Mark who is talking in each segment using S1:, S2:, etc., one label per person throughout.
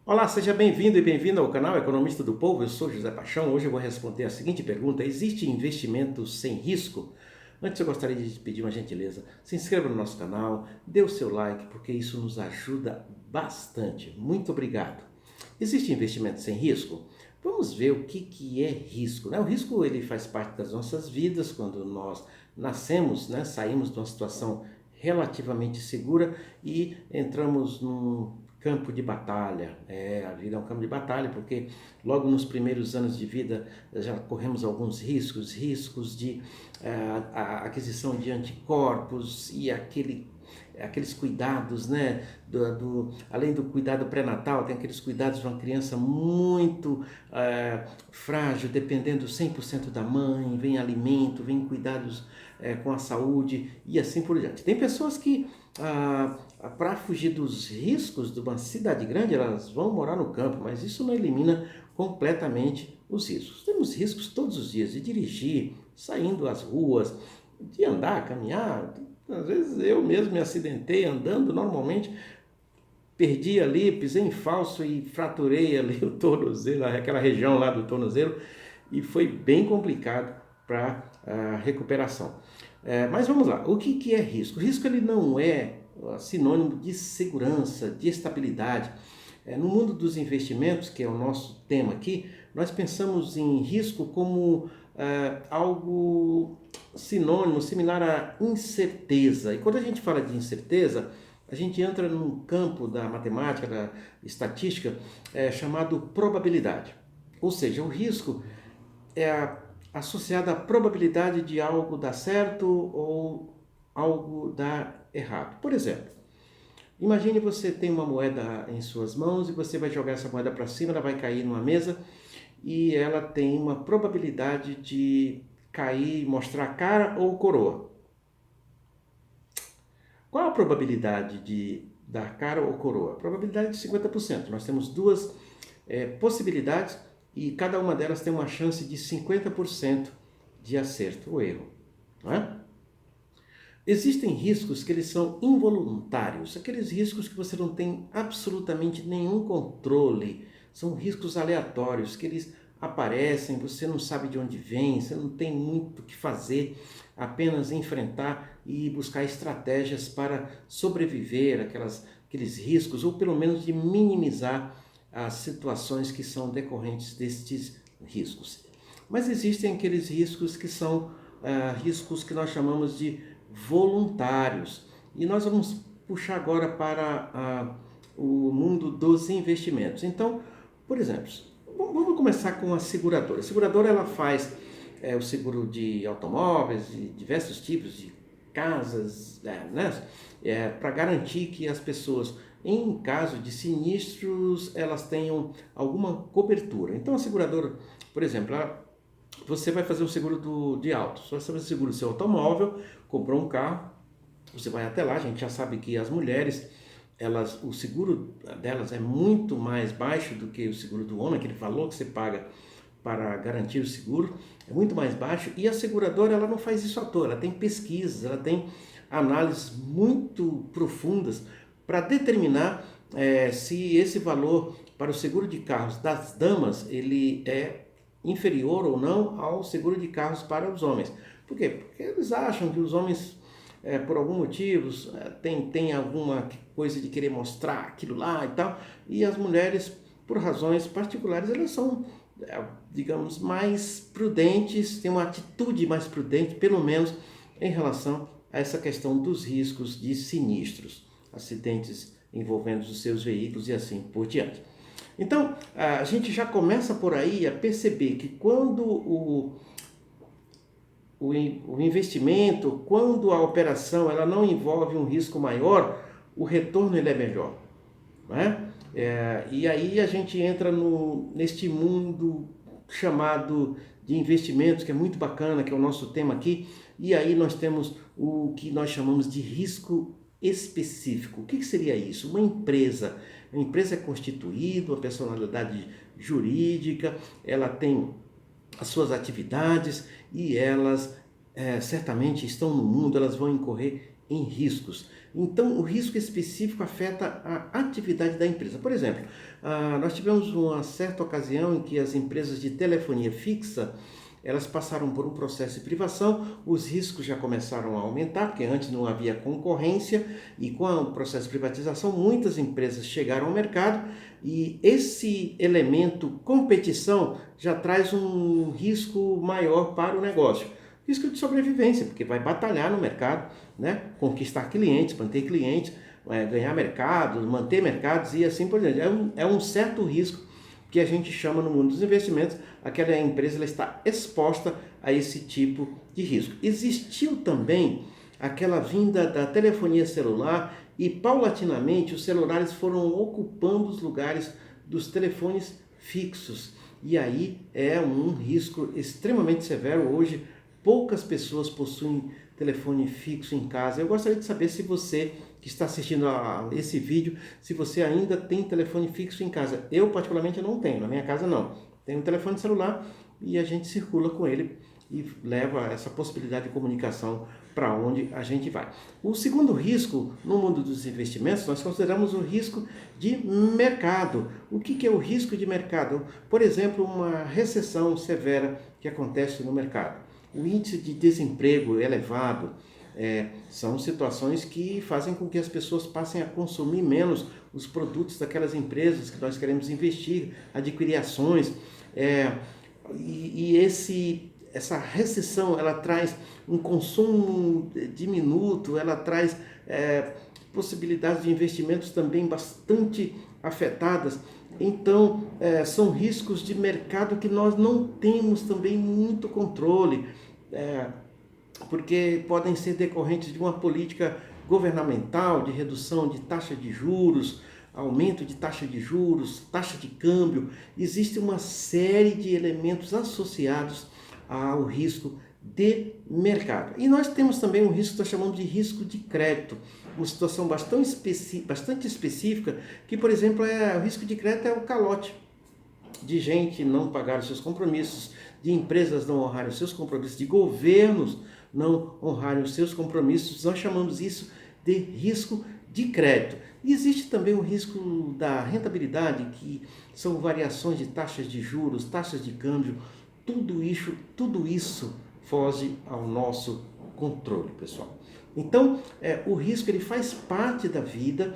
S1: Olá, seja bem-vindo e bem-vinda ao canal Economista do Povo. Eu sou José Paixão. Hoje eu vou responder a seguinte pergunta: existe investimento sem risco? Antes eu gostaria de te pedir uma gentileza. Se inscreva no nosso canal, dê o seu like, porque isso nos ajuda bastante. Muito obrigado. Existe investimento sem risco? Vamos ver o que é risco, né? O risco ele faz parte das nossas vidas quando nós nascemos, né? Saímos de uma situação relativamente segura e entramos num campo de batalha. A vida é um campo de batalha porque logo nos primeiros anos de vida já corremos alguns riscos de a aquisição de anticorpos e aqueles cuidados, né? Além do cuidado pré-natal, tem aqueles cuidados de uma criança muito frágil, dependendo 100% da mãe, vem alimento, vem cuidados com a saúde e assim por diante. Tem pessoas que, para fugir dos riscos de uma cidade grande, elas vão morar no campo, mas isso não elimina completamente os riscos. Temos riscos todos os dias de dirigir, saindo às ruas, de andar, caminhar. Às vezes eu mesmo me acidentei andando normalmente, perdi ali, pisei em falso e fraturei ali o tornozelo, aquela região lá do tornozelo, e foi bem complicado para a recuperação. Mas vamos lá, o que é risco? O risco ele não é sinônimo de segurança, de estabilidade. No mundo dos investimentos, que é o nosso tema aqui, nós pensamos em risco como algo sinônimo, similar à incerteza. E quando a gente fala de incerteza, a gente entra num campo da matemática, da estatística, chamado probabilidade. Ou seja, o risco é associado à probabilidade de algo dar certo ou algo dar errado. Por exemplo, imagine você tem uma moeda em suas mãos e você vai jogar essa moeda para cima, ela vai cair numa mesa e ela tem uma probabilidade de cair, mostrar cara ou coroa. Qual a probabilidade de dar cara ou coroa? A probabilidade de 50%. Nós temos duas possibilidades e cada uma delas tem uma chance de 50% de acerto ou erro. Não é? Existem riscos que eles são involuntários, aqueles riscos que você não tem absolutamente nenhum controle, são riscos aleatórios, que eles aparecem, você não sabe de onde vem, você não tem muito o que fazer, apenas enfrentar e buscar estratégias para sobreviver aqueles riscos, ou pelo menos de minimizar as situações que são decorrentes destes riscos. Mas existem aqueles riscos que são riscos que nós chamamos de voluntários. E nós vamos puxar agora para o mundo dos investimentos. Então, por exemplo, vamos começar com a seguradora. A seguradora ela faz o seguro de automóveis, de diversos tipos de casas, né? Para garantir que as pessoas, em caso de sinistros, elas tenham alguma cobertura. Então, a seguradora, por exemplo, você vai fazer o seguro de auto. Você vai fazer o seguro do seu automóvel, comprou um carro, você vai até lá. A gente já sabe que as mulheres, o seguro delas é muito mais baixo do que o seguro do homem, aquele valor que você paga para garantir o seguro é muito mais baixo, e a seguradora ela não faz isso à toa, ela tem pesquisas, ela tem análises muito profundas para determinar se esse valor para o seguro de carros das damas ele é inferior ou não ao seguro de carros para os homens. Por quê? Porque eles acham que os homens, por algum motivo, tem alguma coisa de querer mostrar aquilo lá e tal, e as mulheres, por razões particulares, elas são, digamos, mais prudentes, têm uma atitude mais prudente, pelo menos em relação a essa questão dos riscos de sinistros, acidentes envolvendo os seus veículos e assim por diante. Então, a gente já começa por aí a perceber que quando o investimento, quando a operação ela não envolve um risco maior, o retorno ele é melhor. Né? E aí a gente entra neste mundo chamado de investimentos, que é muito bacana, que é o nosso tema aqui, e aí nós temos o que nós chamamos de risco específico. O que seria isso? Uma empresa é constituída, uma personalidade jurídica, ela tem as suas atividades e elas certamente estão no mundo, elas vão incorrer em riscos. Então, o risco específico afeta a atividade da empresa. Por exemplo, nós tivemos uma certa ocasião em que as empresas de telefonia fixa, elas passaram por um processo de privação, os riscos já começaram a aumentar, porque antes não havia concorrência, e com o processo de privatização, muitas empresas chegaram ao mercado, e esse elemento competição já traz um risco maior para o negócio. Risco de sobrevivência, porque vai batalhar no mercado, né? Conquistar clientes, manter clientes, ganhar mercados, manter mercados e assim por diante. É um certo risco que a gente chama no mundo dos investimentos, aquela empresa ela está exposta a esse tipo de risco. Existiu também aquela vinda da telefonia celular e paulatinamente os celulares foram ocupando os lugares dos telefones fixos. E aí é um risco extremamente severo. Hoje poucas pessoas possuem telefone fixo em casa. Eu gostaria de saber se você que está assistindo a esse vídeo, se você ainda tem telefone fixo em casa. Eu particularmente não tenho, na minha casa não. Tenho um telefone celular e a gente circula com ele e leva essa possibilidade de comunicação para onde a gente vai. O segundo risco no mundo dos investimentos, nós consideramos o risco de mercado. O que é o risco de mercado? Por exemplo, uma recessão severa que acontece no mercado. O índice de desemprego elevado, são situações que fazem com que as pessoas passem a consumir menos os produtos daquelas empresas que nós queremos investir, adquirir ações, essa recessão ela traz um consumo diminuto, ela traz possibilidades de investimentos também bastante afetadas. Então, são riscos de mercado que nós não temos também muito controle, porque podem ser decorrentes de uma política governamental de redução de taxa de juros, aumento de taxa de juros, taxa de câmbio. Existe uma série de elementos associados ao risco de mercado. E nós temos também um risco que nós chamamos de risco de crédito, uma situação bastante específica, que, por exemplo, o risco de crédito é o calote de gente não pagar os seus compromissos, de empresas não honrarem os seus compromissos, de governos não honrarem os seus compromissos. Nós chamamos isso de risco de crédito. E existe também o risco da rentabilidade, que são variações de taxas de juros, taxas de câmbio. Tudo isso foge ao nosso controle, pessoal. Então, o risco ele faz parte da vida,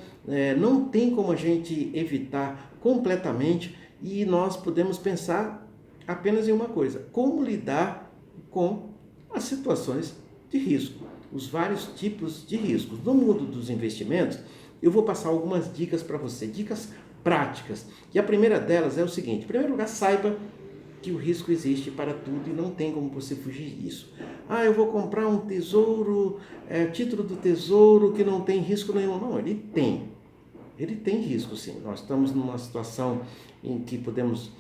S1: não tem como a gente evitar completamente, e nós podemos pensar apenas em uma coisa: como lidar com as situações de risco, os vários tipos de riscos. No mundo dos investimentos, eu vou passar algumas dicas para você, dicas práticas. E a primeira delas é o seguinte: em primeiro lugar, saiba que o risco existe para tudo e não tem como você fugir disso. Eu vou comprar um tesouro, título do tesouro que não tem risco nenhum. Não, ele tem risco sim. Nós estamos numa situação em que podemos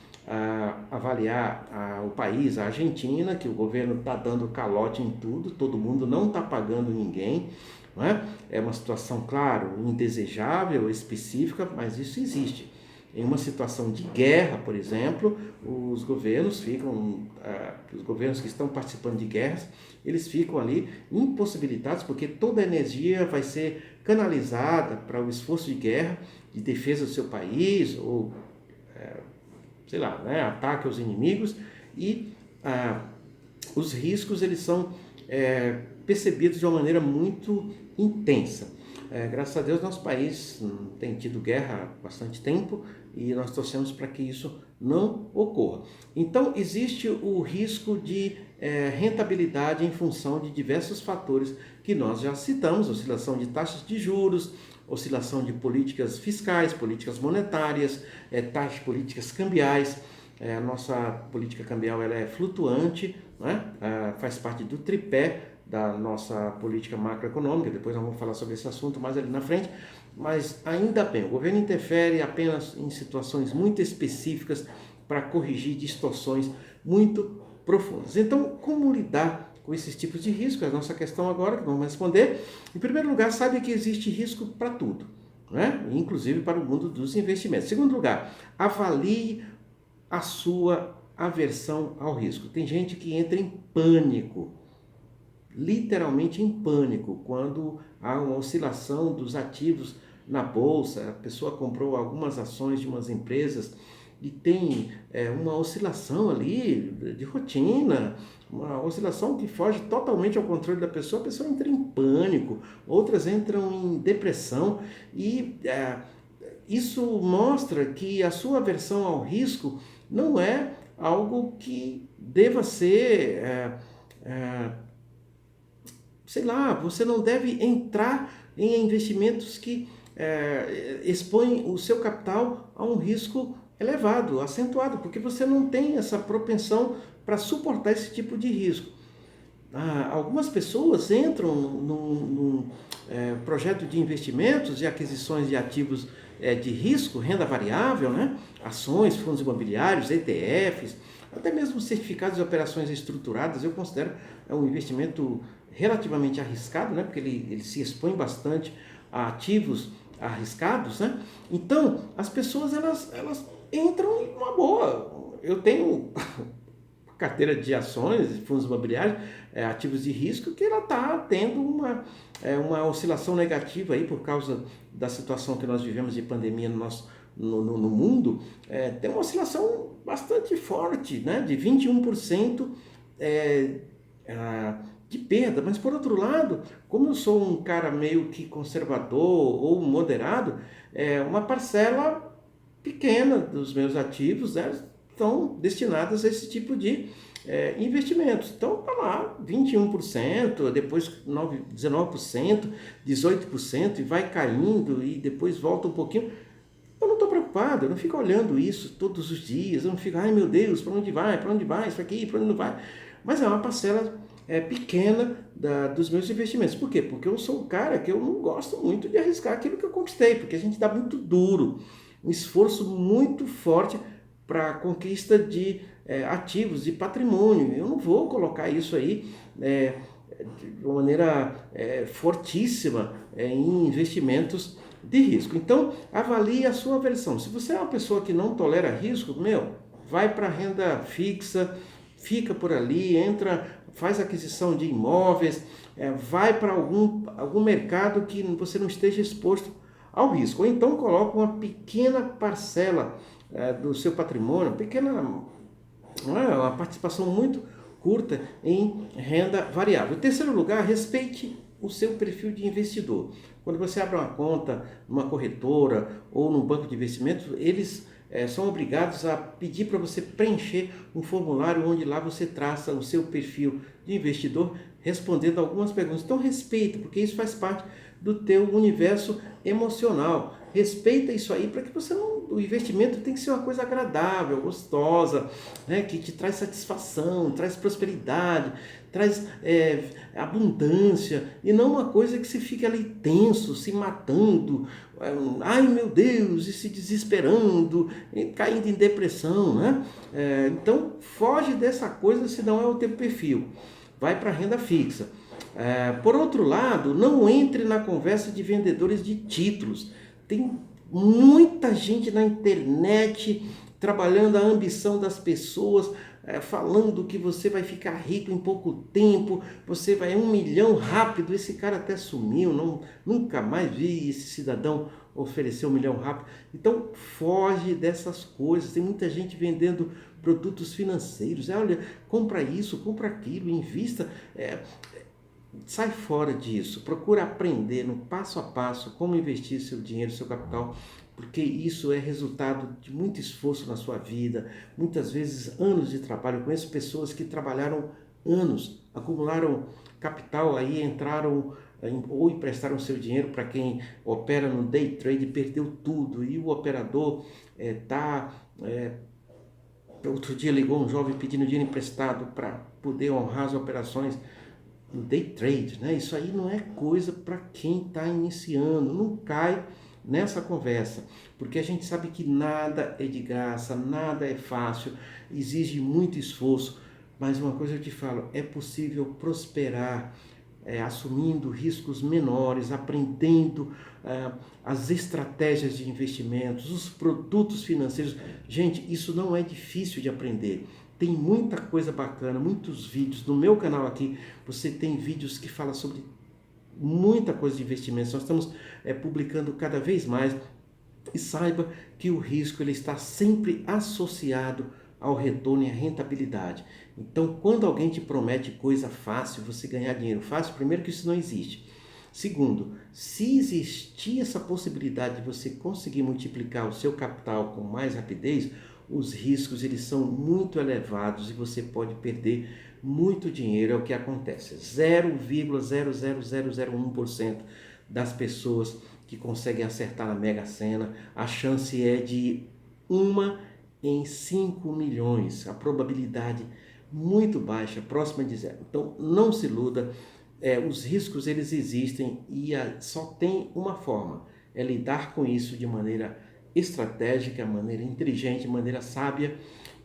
S1: avaliar o país, a Argentina, que o governo está dando calote em tudo, todo mundo não está pagando ninguém. Não é? É uma situação, claro, indesejável, específica, mas isso existe. Em uma situação de guerra, por exemplo, os governos que estão participando de guerras, eles ficam ali impossibilitados, porque toda a energia vai ser canalizada para o esforço de guerra, de defesa do seu país, ou, ataque aos inimigos, e os riscos eles são percebidos de uma maneira muito intensa. Graças a Deus, nosso país tem tido guerra há bastante tempo e nós torcemos para que isso não ocorra. Então, existe o risco de rentabilidade em função de diversos fatores que nós já citamos: oscilação de taxas de juros, oscilação de políticas fiscais, políticas monetárias, políticas cambiais. A nossa política cambial ela é flutuante, né? Faz parte do tripé da nossa política macroeconômica. Depois nós vamos falar sobre esse assunto mais ali na frente, mas ainda bem, o governo interfere apenas em situações muito específicas para corrigir distorções muito profundas. Então, como lidar com esses tipos de risco? É a nossa questão agora, que vamos responder. Em primeiro lugar, sabe que existe risco para tudo, né? Inclusive para o mundo dos investimentos. Em segundo lugar, avalie a sua aversão ao risco. Tem gente que entra em pânico literalmente em pânico quando há uma oscilação dos ativos na bolsa. A pessoa comprou algumas ações de umas empresas e tem uma oscilação ali de rotina, uma oscilação que foge totalmente ao controle da pessoa, a pessoa entra em pânico, outras entram em depressão e isso mostra que a sua aversão ao risco não é algo que deva ser, sei lá, você não deve entrar em investimentos que expõem o seu capital a um risco elevado, acentuado, porque você não tem essa propensão para suportar esse tipo de risco. Algumas pessoas entram num projeto de investimentos e aquisições de ativos de risco, renda variável, né? Ações, fundos imobiliários, ETFs, até mesmo certificados de operações estruturadas. Eu considero um investimento relativamente arriscado, né? Porque ele se expõe bastante a ativos arriscados, né? Então, as pessoas elas entram em uma boa. Eu tenho carteira de ações, fundos imobiliários, ativos de risco, que ela está tendo uma oscilação negativa aí por causa da situação que nós vivemos de pandemia no mundo. Tem uma oscilação bastante forte, né, de 21% de perda. Mas por outro lado, como eu sou um cara meio que conservador ou moderado, uma parcela pequena dos meus ativos, né, estão destinadas a esse tipo de investimentos. Então, está lá 21%, depois 19%, 18% e vai caindo e depois volta um pouquinho. Eu não estou preocupado, eu não fico olhando isso todos os dias, eu não fico, ai meu Deus, para onde vai, isso aqui, para onde não vai. Mas é uma parcela pequena dos meus investimentos. Por quê? Porque eu sou um cara que eu não gosto muito de arriscar aquilo que eu conquistei, porque a gente dá muito duro, um esforço muito forte para a conquista de ativos, de patrimônio. Eu não vou colocar isso aí de uma maneira fortíssima em investimentos de risco. Então, avalie a sua aversão. Se você é uma pessoa que não tolera risco, vai para a renda fixa, fica por ali, entra, faz aquisição de imóveis, vai para algum mercado que você não esteja exposto ao risco. Ou então coloca uma pequena parcela do seu patrimônio, uma participação muito curta em renda variável. Em terceiro lugar, respeite o seu perfil de investidor. Quando você abre uma conta numa corretora ou num banco de investimentos, eles são obrigados a pedir para você preencher um formulário onde lá você traça o seu perfil de investidor, respondendo algumas perguntas. Então respeita, porque isso faz parte do teu universo emocional. Respeita isso aí para que você não... O investimento tem que ser uma coisa agradável, gostosa, né? Que te traz satisfação, traz prosperidade, traz abundância, e não uma coisa que você fica ali tenso, se matando, ai meu Deus, e se desesperando, e caindo em depressão, né? Então foge dessa coisa se não é o teu perfil. Vai para a renda fixa. Por outro lado, não entre na conversa de vendedores de títulos. Tem muita gente na internet trabalhando a ambição das pessoas, falando que você vai ficar rico em pouco tempo, você vai 1 milhão rápido. Esse cara até sumiu, nunca mais vi esse cidadão oferecer 1 milhão rápido. Então foge dessas coisas. Tem muita gente vendendo produtos financeiros. Olha, compra isso, compra aquilo, invista. Sai fora disso, procura aprender no passo a passo como investir seu dinheiro, seu capital, porque isso é resultado de muito esforço na sua vida, muitas vezes anos de trabalho. Eu conheço pessoas que trabalharam anos, acumularam capital, aí entraram ou emprestaram seu dinheiro para quem opera no day trade, perdeu tudo, e o operador outro dia ligou um jovem pedindo dinheiro emprestado para poder honrar as operações no day trade, né? Isso aí não é coisa para quem está iniciando. Não cai nessa conversa, porque a gente sabe que nada é de graça, nada é fácil, exige muito esforço. Mas uma coisa eu te falo, é possível prosperar assumindo riscos menores, aprendendo as estratégias de investimentos, os produtos financeiros. Gente, isso não é difícil de aprender. Tem muita coisa bacana, muitos vídeos. No meu canal aqui, você tem vídeos que falam sobre muita coisa de investimentos. Nós estamos publicando cada vez mais. E saiba que o risco ele está sempre associado ao retorno e à rentabilidade. Então, quando alguém te promete coisa fácil, você ganhar dinheiro fácil, primeiro que isso não existe. Segundo, se existir essa possibilidade de você conseguir multiplicar o seu capital com mais rapidez, os riscos eles são muito elevados e você pode perder muito dinheiro. É o que acontece. 0,00001% das pessoas que conseguem acertar na Mega Sena, a chance é de 1 em 5 milhões, a probabilidade muito baixa, próxima de zero. Então não se iluda, os riscos eles existem e só tem uma forma, é lidar com isso de maneira estratégica, maneira inteligente, maneira sábia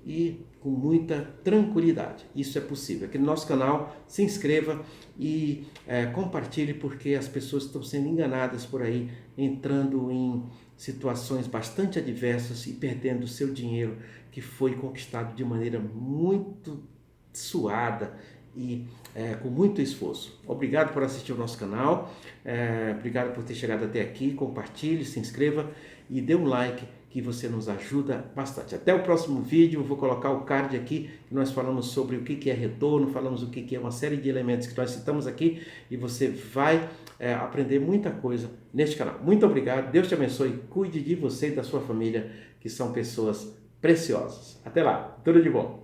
S1: e com muita tranquilidade. Isso é possível. Aqui no nosso canal, se inscreva e compartilhe, porque as pessoas estão sendo enganadas por aí, entrando em situações bastante adversas e perdendo o seu dinheiro que foi conquistado de maneira muito suada e com muito esforço. Obrigado por assistir o nosso canal, obrigado por ter chegado até aqui. Compartilhe, se inscreva e dê um like, que você nos ajuda bastante. Até o próximo vídeo. Eu vou colocar o card aqui, que nós falamos sobre o que é retorno, falamos o que é uma série de elementos que nós citamos aqui, e você vai aprender muita coisa neste canal. Muito obrigado, Deus te abençoe, cuide de você e da sua família, que são pessoas preciosas. Até lá, tudo de bom!